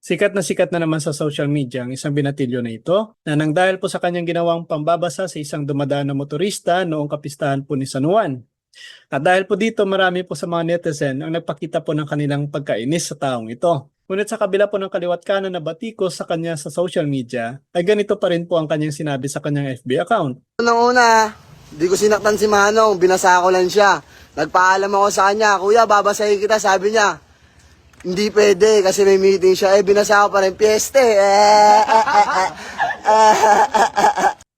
Sikat na naman sa social media ang isang binatilyo na ito na nang dahil po sa kanyang ginawang pambabasa sa isang dumadaan na motorista noong kapistahan po ni San Juan. At dahil po dito marami po sa mga netizen ang nagpakita po ng kanilang pagkainis sa taong ito. Ngunit sa kabila po ng kaliwat kanan na batikos sa kanya sa social media, ay ganito pa rin po ang kanyang sinabi sa kanyang FB account. Unang-una, di ko sinaktan si Manong, binasa ko lang siya. Nagpaalam ako sa kanya, kuya, babasahin kita, sabi niya. Hindi pwede kasi may meeting siya. Binasa ko pa rin, piyeste.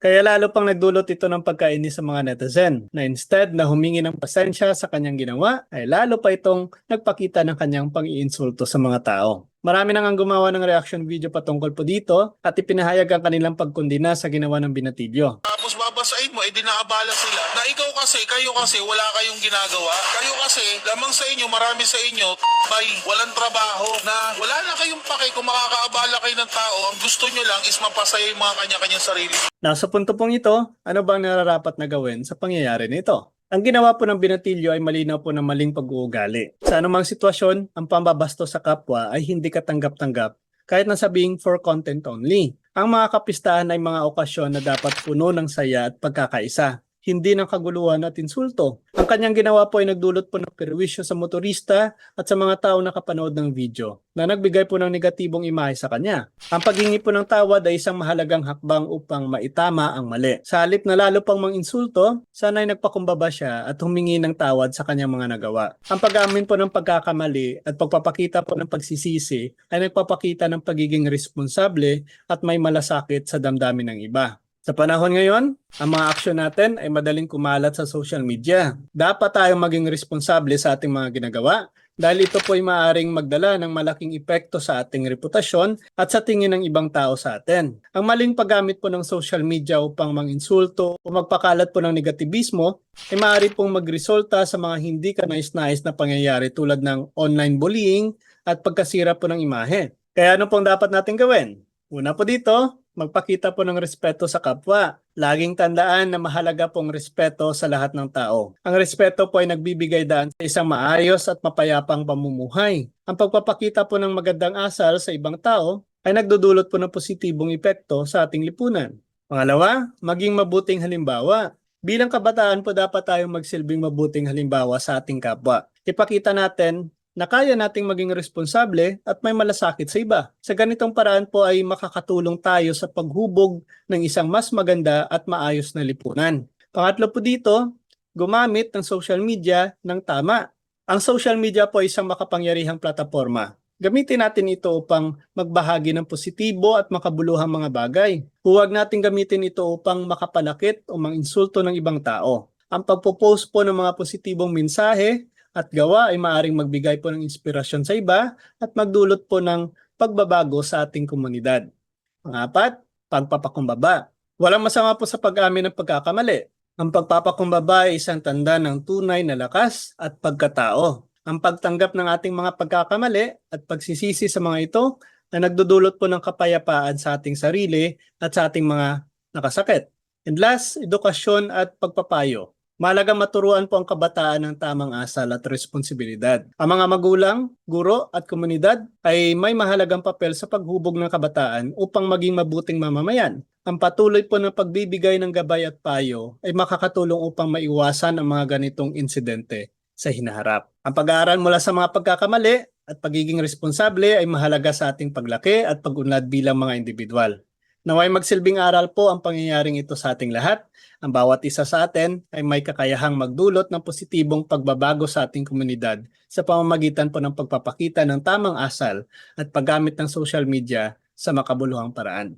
Kaya lalo pang nagdulot ito ng pagkainis sa mga netizen na instead na humingi ng pasensya sa kanyang ginawa, ay lalo pa itong nagpakita ng kanyang pang-iinsulto sa mga tao. Marami nang ang gumawa ng reaction video patungkol po dito at ipinahayag ang kanilang pagkondina sa ginawa ng binatilyo. Tapos babasahin mo, dinaabala sila na ikaw kasi, kayo kasi, wala kayong ginagawa. Kayo kasi, lamang sa inyo, marami sa inyo, may walang trabaho na wala na kayong pake kung makakaabala kayo ng tao. Ang gusto nyo lang is mapasaya yung mga kanya-kanyang sarili. Nasa punto pong ito, ano bang nararapat na gawin sa pangyayari nito? Ang ginawa po ng binatilyo ay malinaw po ng maling pag-uugali. Sa anumang sitwasyon, ang pambabasto sa kapwa ay hindi katanggap-tanggap kahit na sabing for content only. Ang mga kapistahan ay mga okasyon na dapat puno ng saya at pagkakaisa, hindi ng kaguluhan at insulto. Ang kanyang ginawa po ay nagdulot po ng perwisyo sa motorista at sa mga tao nakapanood ng video na nagbigay po ng negatibong imahe sa kanya. Ang paghingi po ng tawad ay isang mahalagang hakbang upang maitama ang mali. Sa halip na lalo pang manginsulto, sana'y nagpakumbaba siya at humingi ng tawad sa kanyang mga nagawa. Ang pag-amin po ng pagkakamali at pagpapakita po ng pagsisisi ay nagpapakita ng pagiging responsable at may malasakit sa damdamin ng iba. Sa panahon ngayon, ang mga aksyon natin ay madaling kumalat sa social media. Dapat tayong maging responsable sa ating mga ginagawa dahil ito po ay maaaring magdala ng malaking epekto sa ating reputasyon at sa tingin ng ibang tao sa atin. Ang maling paggamit po ng social media upang manginsulto o magpakalat po ng negatibismo ay maaari pong magresulta sa mga hindi kanais-nais na pangyayari tulad ng online bullying at pagkasira po ng imahe. Kaya ano pong dapat natin gawin? Una po dito, magpakita po ng respeto sa kapwa. Laging tandaan na mahalaga pong respeto sa lahat ng tao. Ang respeto po ay nagbibigay daan sa isang maayos at mapayapang pamumuhay. Ang pagpapakita po ng magandang asal sa ibang tao ay nagdudulot po ng positibong epekto sa ating lipunan. Pangalawa, maging mabuting halimbawa. Bilang kabataan po dapat tayong magsilbing mabuting halimbawa sa ating kapwa. Ipakita natin na kaya nating maging responsable at may malasakit sa iba. Sa ganitong paraan po ay makakatulong tayo sa paghubog ng isang mas maganda at maayos na lipunan. Pangatlo po dito, gumamit ng social media ng tama. Ang social media po ay isang makapangyarihang plataforma. Gamitin natin ito upang magbahagi ng positibo at makabuluhang mga bagay. Huwag natin gamitin ito upang makapalakit o manginsulto ng ibang tao. Ang pagpo-post po ng mga positibong mensahe at gawa ay maaaring magbigay po ng inspirasyon sa iba at magdulot po ng pagbabago sa ating komunidad. Pangapat, pagpapakumbaba. Walang masama po sa pag-amin ng pagkakamali. Ang pagpapakumbaba ay isang tanda ng tunay na lakas at pagkatao. Ang pagtanggap ng ating mga pagkakamali at pagsisisi sa mga ito na nagdudulot po ng kapayapaan sa ating sarili at sa ating mga nakasakit. And last, edukasyon at pagpapayo. Mahalagang maturuan po ang kabataan ng tamang asal at responsibilidad. Ang mga magulang, guro at komunidad ay may mahalagang papel sa paghubog ng kabataan upang maging mabuting mamamayan. Ang patuloy po ng pagbibigay ng gabay at payo ay makakatulong upang maiwasan ang mga ganitong insidente sa hinaharap. Ang pag-aaral mula sa mga pagkakamali at pagiging responsable ay mahalaga sa ating paglaki at pag-unlad bilang mga individual. Naway magsilbing aral po ang pangyayaring ito sa ating lahat. Ang bawat isa sa atin ay may kakayahang magdulot ng positibong pagbabago sa ating komunidad sa pamamagitan po ng pagpapakita ng tamang asal at paggamit ng social media sa makabuluhang paraan.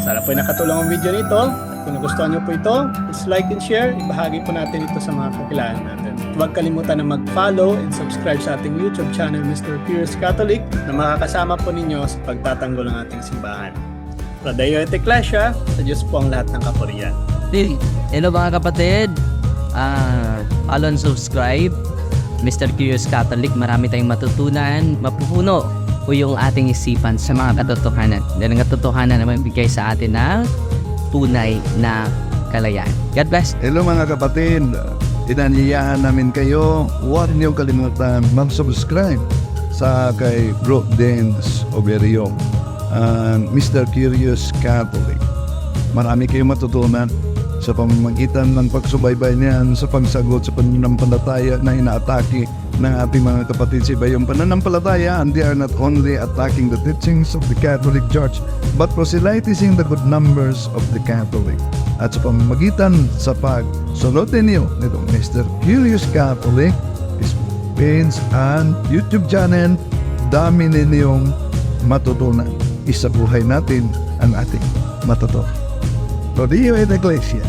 Sana po ay nakatulong ang video nito. Kung nagustuhan niyo po ito, please like and share. Ibahagi po natin ito sa mga kakilala natin. Huwag kalimutan na mag-follow and subscribe sa ating YouTube channel, Mr. Curious Catholic, na makakasama po ninyo sa pagtatanggol ng ating simbahan. Pradeo et Ecclesia, sa Diyos po ang lahat ng kapurihan. Hello mga kapatid, follow and subscribe Mr. Curious Catholic. Marami tayong matutunan, mapupuno po yung ating isipan sa mga katotohanan. Dahil ang katotohanan na magbigay sa atin ng tunay na kalayaan. God bless. Hello mga kapatid, inanyayahan namin kayo, huwag niyong kalimutan mag-subscribe sa kay Bro Dens Oberio, Mr. Curious Catholic. Marami kayong matutunan sa pamamagitan ng pagsubaybay niyan sa pagsagot sa pananampalataya na inaatake ng ating mga kapatid sa iba yung pananampalataya, and they are not only attacking the teachings of the Catholic Church but proselytizing the good numbers of the Catholic. At sa pamamagitan sa pagsunod ninyo nitong Mr. Curious Catholic page and YouTube channel, dami ninyong matutunan. Isabuhay natin ang ating matuto. Rodillo et Iglesia.